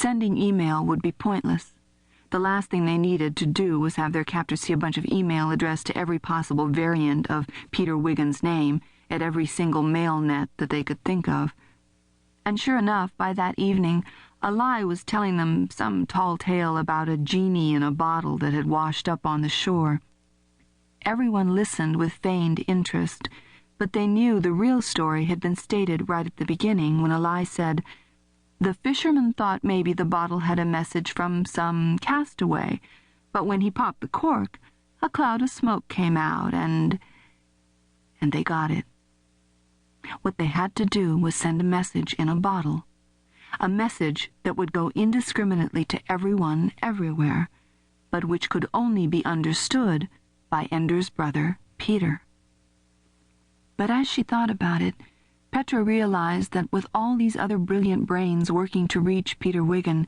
Sending email would be pointless. The last thing they needed to do was have their captors see a bunch of email addressed to every possible variant of Peter Wiggin's name at every single mail net that they could think of. And sure enough, by that evening, a lie was telling them some tall tale about a genie in a bottle that had washed up on the shore. Everyone listened with feigned interest, but they knew the real story had been stated right at the beginning when a lie said, "The fisherman thought maybe the bottle had a message from some castaway, but when he popped the cork, a cloud of smoke came out and they got it." What they had to do was send a message in a bottle, a message that would go indiscriminately to everyone everywhere, but which could only be understood by Ender's brother, Peter. But as she thought about it, Petra realized that with all these other brilliant brains working to reach Peter Wiggin,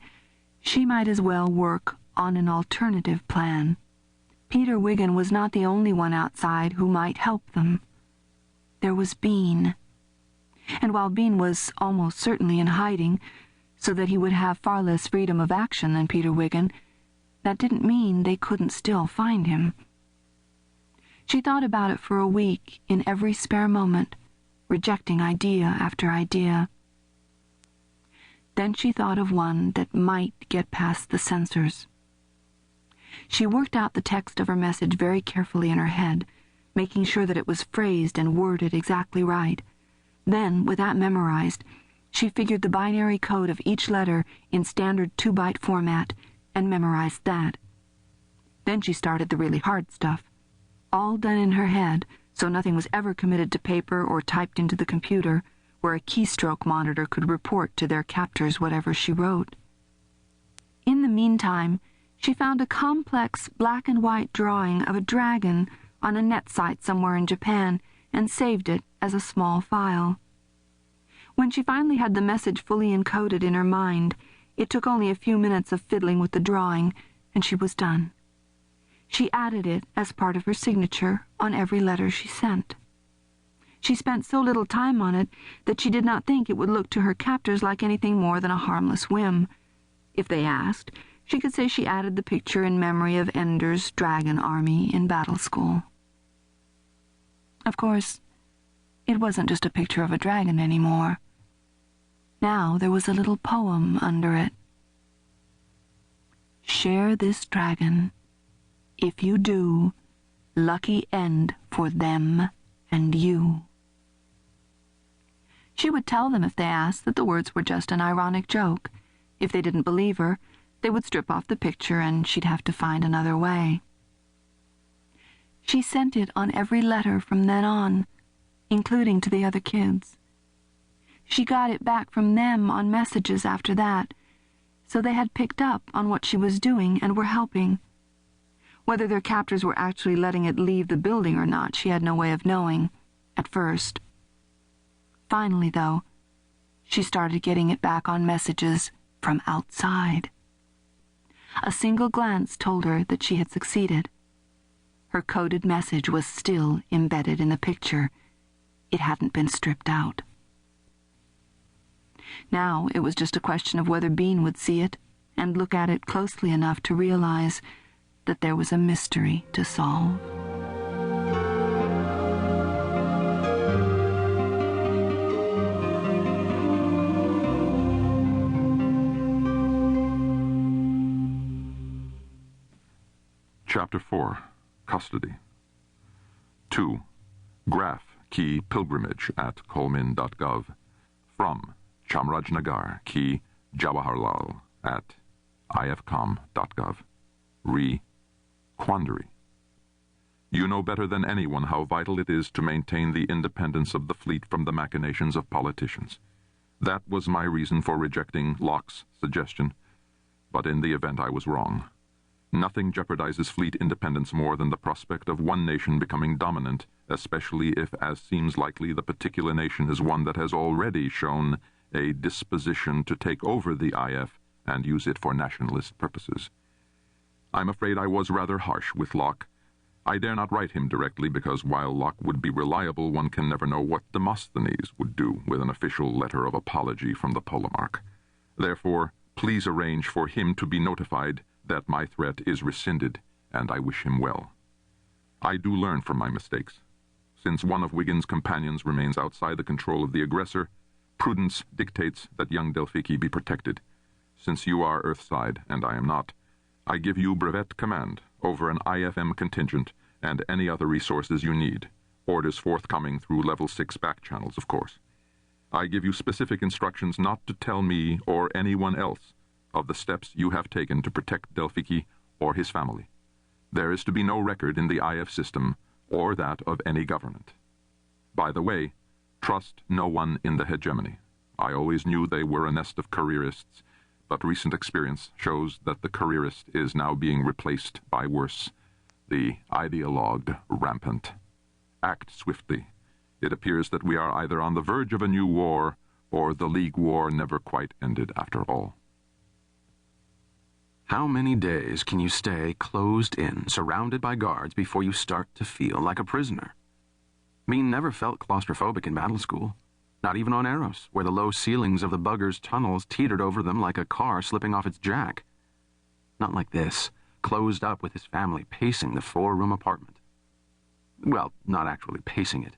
she might as well work on an alternative plan. Peter Wiggin was not the only one outside who might help them. There was Bean. And while Bean was almost certainly in hiding, so that he would have far less freedom of action than Peter Wiggin, that didn't mean they couldn't still find him. She thought about it for a week in every spare moment, rejecting idea after idea. Then she thought of one that might get past the censors. She worked out the text of her message very carefully in her head, making sure that it was phrased and worded exactly right. Then, with that memorized, she figured the binary code of each letter in standard 2-byte format and memorized that. Then she started the really hard stuff, all done in her head, so nothing was ever committed to paper or typed into the computer, where a keystroke monitor could report to their captors whatever she wrote. In the meantime, she found a complex black-and-white drawing of a dragon on a net site somewhere in Japan and saved it as a small file. When she finally had the message fully encoded in her mind, it took only a few minutes of fiddling with the drawing, and she was done. She added it as part of her signature on every letter she sent. She spent so little time on it that she did not think it would look to her captors like anything more than a harmless whim. If they asked, she could say she added the picture in memory of Ender's dragon army in battle school. Of course, it wasn't just a picture of a dragon anymore. Now there was a little poem under it. "Share this dragon. If you do, lucky end for them and you." She would tell them if they asked that the words were just an ironic joke. If they didn't believe her, they would strip off the picture and she'd have to find another way. She sent it on every letter from then on, including to the other kids. She got it back from them on messages after that, so they had picked up on what she was doing and were helping. Whether their captors were actually letting it leave the building or not, she had no way of knowing, at first. Finally, though, she started getting it back on messages from outside. A single glance told her that she had succeeded. Her coded message was still embedded in the picture. It hadn't been stripped out. Now it was just a question of whether Bean would see it and look at it closely enough to realize that there was a mystery to solve. Chapter 4. Custody. 2. Graph key pilgrimage at colmin.gov. From Chamarajnagar key Jawaharlal at ifcom.gov. Quandary. You know better than anyone how vital it is to maintain the independence of the fleet from the machinations of politicians. That was my reason for rejecting Locke's suggestion, but in the event I was wrong. Nothing jeopardizes fleet independence more than the prospect of one nation becoming dominant, especially if, as seems likely, the particular nation is one that has already shown a disposition to take over the IF and use it for nationalist purposes. I'm afraid I was rather harsh with Locke. I dare not write him directly because while Locke would be reliable, one can never know what Demosthenes would do with an official letter of apology from the Polemarch. Therefore, Please arrange for him to be notified that my threat is rescinded, and I wish him well. I do learn from my mistakes. Since one of Wiggin's companions remains outside the control of the aggressor, prudence dictates that young Delphiki be protected. Since you are Earthside, and I am not, I give you brevet command over an IFM contingent and any other resources you need. Orders forthcoming through Level 6 back channels, of course. I give you specific instructions not to tell me or anyone else of the steps you have taken to protect Delphiki or his family. There is to be no record in the IF system or that of any government. By the way, trust no one in the hegemony. I always knew they were a nest of careerists, but recent experience shows that the careerist is now being replaced by worse, the ideologued rampant. Act swiftly. It appears that we are either on the verge of a new war, or the League War never quite ended after all. How many days can you stay closed in, surrounded by guards, before you start to feel like a prisoner? Bean never felt claustrophobic in battle school, not even on Eros, where the low ceilings of the buggers' tunnels teetered over them like a car slipping off its jack. Not like this, closed up with his family, pacing the 4-room apartment. Well, not actually pacing it.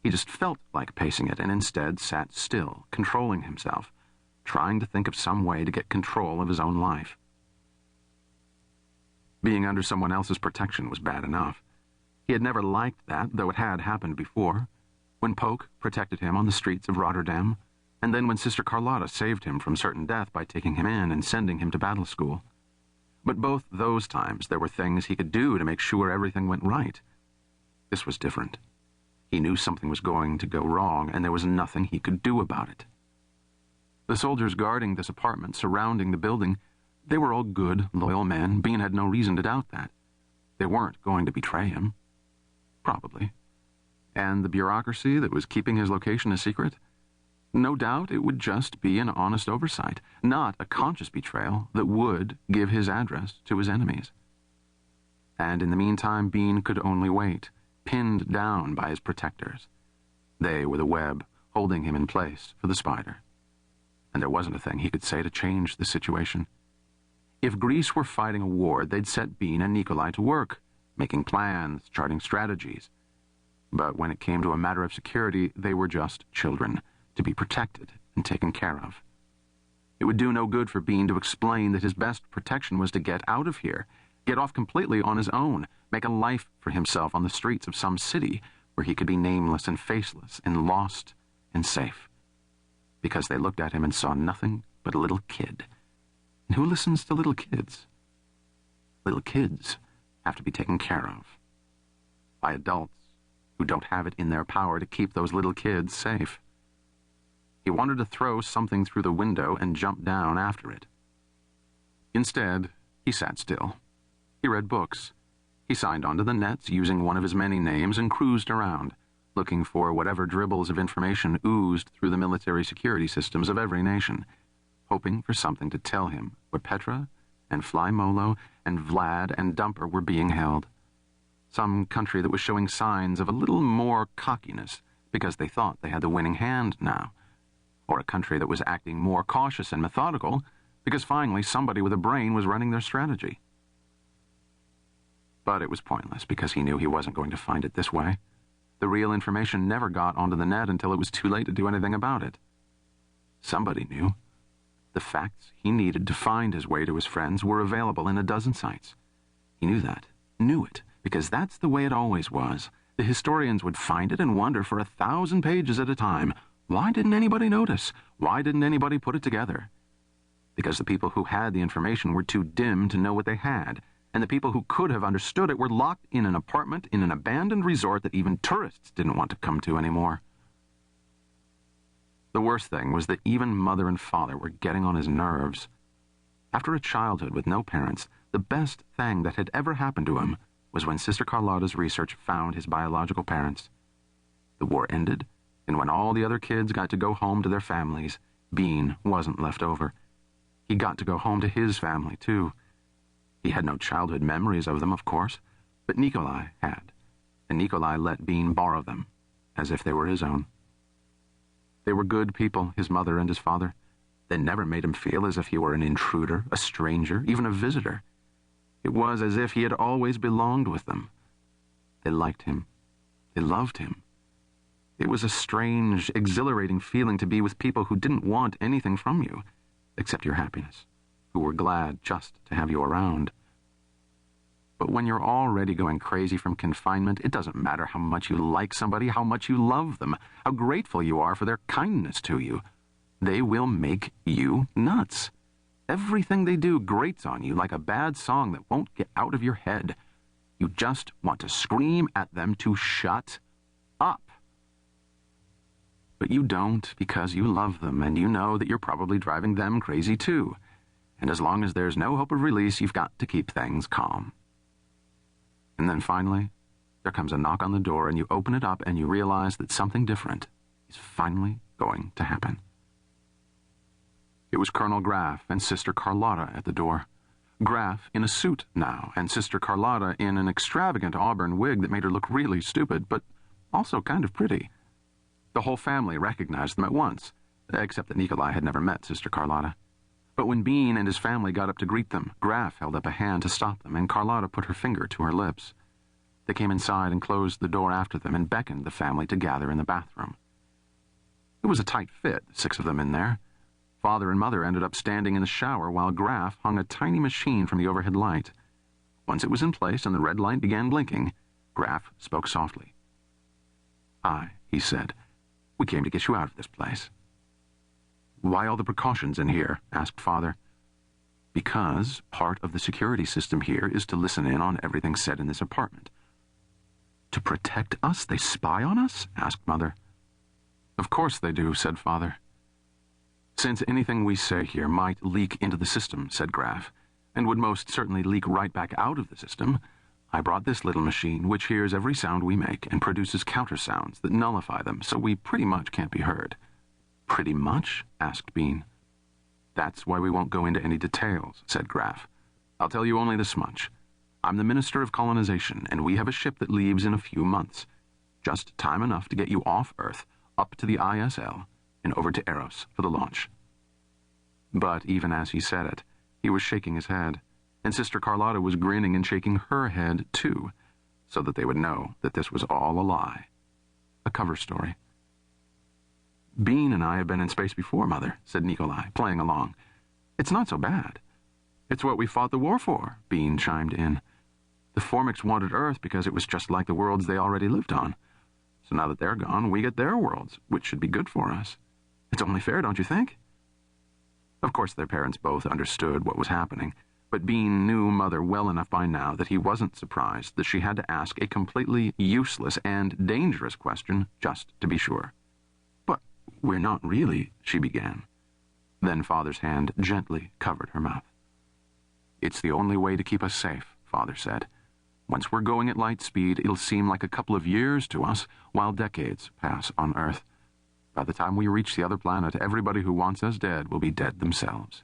He just felt like pacing it and instead sat still, controlling himself, trying to think of some way to get control of his own life. Being under someone else's protection was bad enough. He had never liked that, though it had happened before, when Poke protected him on the streets of Rotterdam, and then when Sister Carlotta saved him from certain death by taking him in and sending him to battle school. But both those times there were things he could do to make sure everything went right. This was different. He knew something was going to go wrong, and there was nothing he could do about it. The soldiers guarding this apartment, surrounding the building, they were all good, loyal men. Bean had no reason to doubt that. They weren't going to betray him. Probably. And the bureaucracy that was keeping his location a secret? No doubt it would just be an honest oversight, not a conscious betrayal that would give his address to his enemies. And in the meantime, Bean could only wait, pinned down by his protectors. They were the web holding him in place for the spider. And there wasn't a thing he could say to change the situation. If Greece were fighting a war, they'd set Bean and Nikolai to work, making plans, charting strategies. But when it came to a matter of security, they were just children, to be protected and taken care of. It would do no good for Bean to explain that his best protection was to get out of here, get off completely on his own, make a life for himself on the streets of some city where he could be nameless and faceless and lost and safe. Because they looked at him and saw nothing but a little kid. And who listens to little kids? Little kids have to be taken care of by adults who don't have it in their power to keep those little kids safe. He wanted to throw something through the window and jump down after it. Instead, he sat still. He read books. He signed onto the nets using one of his many names and cruised around, looking for whatever dribbles of information oozed through the military security systems of every nation, hoping for something to tell him where Petra and Fly Molo and Vlad and Dumper were being held. Some country that was showing signs of a little more cockiness because they thought they had the winning hand now, or a country that was acting more cautious and methodical because finally somebody with a brain was running their strategy. But it was pointless because he knew he wasn't going to find it this way. The real information never got onto the net until it was too late to do anything about it. Somebody knew. The facts he needed to find his way to his friends were available in a dozen sites. He knew that, knew it, because that's the way it always was. The historians would find it and wonder for 1,000 pages at a time, why didn't anybody notice? Why didn't anybody put it together? Because the people who had the information were too dim to know what they had, and the people who could have understood it were locked in an apartment in an abandoned resort that even tourists didn't want to come to anymore. The worst thing was that even mother and father were getting on his nerves. After a childhood with no parents, the best thing that had ever happened to him was when Sister Carlotta's research found his biological parents. The war ended, and when all the other kids got to go home to their families, Bean wasn't left over. He got to go home to his family, too. He had no childhood memories of them, of course, but Nikolai had, and Nikolai let Bean borrow them, as if they were his own. They were good people, his mother and his father, They never made him feel as if he were an intruder, a stranger, even a visitor. It was as if he had always belonged with them. They liked him. They loved him. It was a strange, exhilarating feeling to be with people who didn't want anything from you, except your happiness, who were glad just to have you around. But when you're already going crazy from confinement, it doesn't matter how much you like somebody, how much you love them, how grateful you are for their kindness to you. They will make you nuts. Everything they do grates on you like a bad song that won't get out of your head. You just want to scream at them to shut up. But you don't, because you love them, and you know that you're probably driving them crazy too. And as long as there's no hope of release, you've got to keep things calm. And then finally, there comes a knock on the door, and you open it up and you realize that something different is finally going to happen. It was Colonel Graff and Sister Carlotta at the door. Graff in a suit now, and Sister Carlotta in an extravagant auburn wig that made her look really stupid, but also kind of pretty. The whole family recognized them at once, except that Nikolai had never met Sister Carlotta. But when Bean and his family got up to greet them, Graff held up a hand to stop them, and Carlotta put her finger to her lips. They came inside and closed the door after them and beckoned the family to gather in the bathroom. It was a tight fit, 6 of them in there. Father and Mother ended up standing in the shower while Graff hung a tiny machine from the overhead light. Once it was in place and the red light began blinking, Graff spoke softly. "Hi," he said. "We came to get you out of this place." "Why all the precautions in here?" asked Father. "Because part of the security system here is to listen in on everything said in this apartment." "To protect us? They spy on us?" asked Mother. "Of course they do," said Father. "Since anything we say here might leak into the system," said Graff, "and would most certainly leak right back out of the system, I brought this little machine which hears every sound we make and produces counter sounds that nullify them, so we pretty much can't be heard." "Pretty much?" asked Bean. "That's why we won't go into any details," said Graff. "I'll tell you only this much. I'm the Minister of Colonization, and we have a ship that leaves in a few months. Just time enough to get you off Earth, up to the ISL, and over to Eros for the launch." But even as he said it, he was shaking his head, and Sister Carlotta was grinning and shaking her head too, so that they would know that this was all a lie. A cover story. "Bean and I have been in space before, Mother," said Nikolai, playing along. "It's not so bad." "It's what we fought the war for," Bean chimed in. "The Formics wanted Earth because it was just like the worlds they already lived on. So now that they're gone, we get their worlds, which should be good for us. It's only fair, don't you think?" Of course, their parents both understood what was happening, but Bean knew Mother well enough by now that he wasn't surprised that she had to ask a completely useless and dangerous question just to be sure. "But we're not really," she began. Then Father's hand gently covered her mouth. "It's the only way to keep us safe," Father said. "Once we're going at light speed, it'll seem like a couple of years to us, while decades pass on Earth. By the time we reach the other planet, everybody who wants us dead will be dead themselves."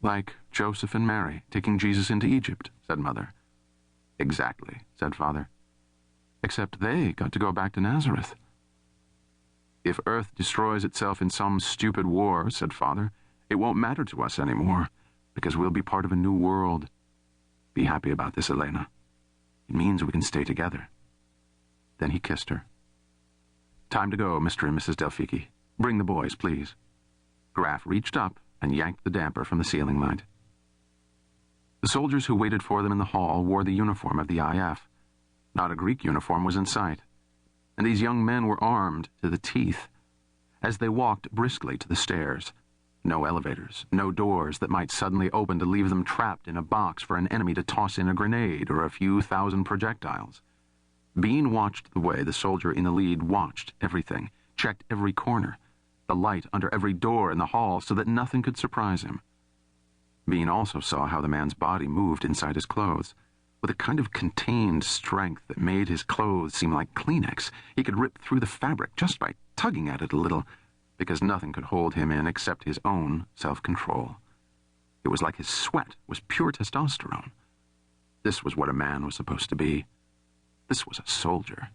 "Like Joseph and Mary taking Jesus into Egypt," said Mother. "Exactly," said Father. "Except they got to go back to Nazareth." "If Earth destroys itself in some stupid war," said Father, "it won't matter to us anymore, because we'll be part of a new world. Be happy about this, Elena. It means we can stay together." Then he kissed her. "Time to go, Mr. and Mrs. Delphiki. Bring the boys, please." Graff reached up and yanked the damper from the ceiling light. The soldiers who waited for them in the hall wore the uniform of the IF. Not a Greek uniform was in sight, and these young men were armed to the teeth. As they walked briskly to the stairs, no elevators, no doors that might suddenly open to leave them trapped in a box for an enemy to toss in a grenade or a few thousand projectiles. Bean watched the way the soldier in the lead watched everything, checked every corner, the light under every door in the hall so that nothing could surprise him. Bean also saw how the man's body moved inside his clothes, with a kind of contained strength that made his clothes seem like Kleenex. He could rip through the fabric just by tugging at it a little, because nothing could hold him in except his own self-control. It was like his sweat was pure testosterone. This was what a man was supposed to be. This was a soldier.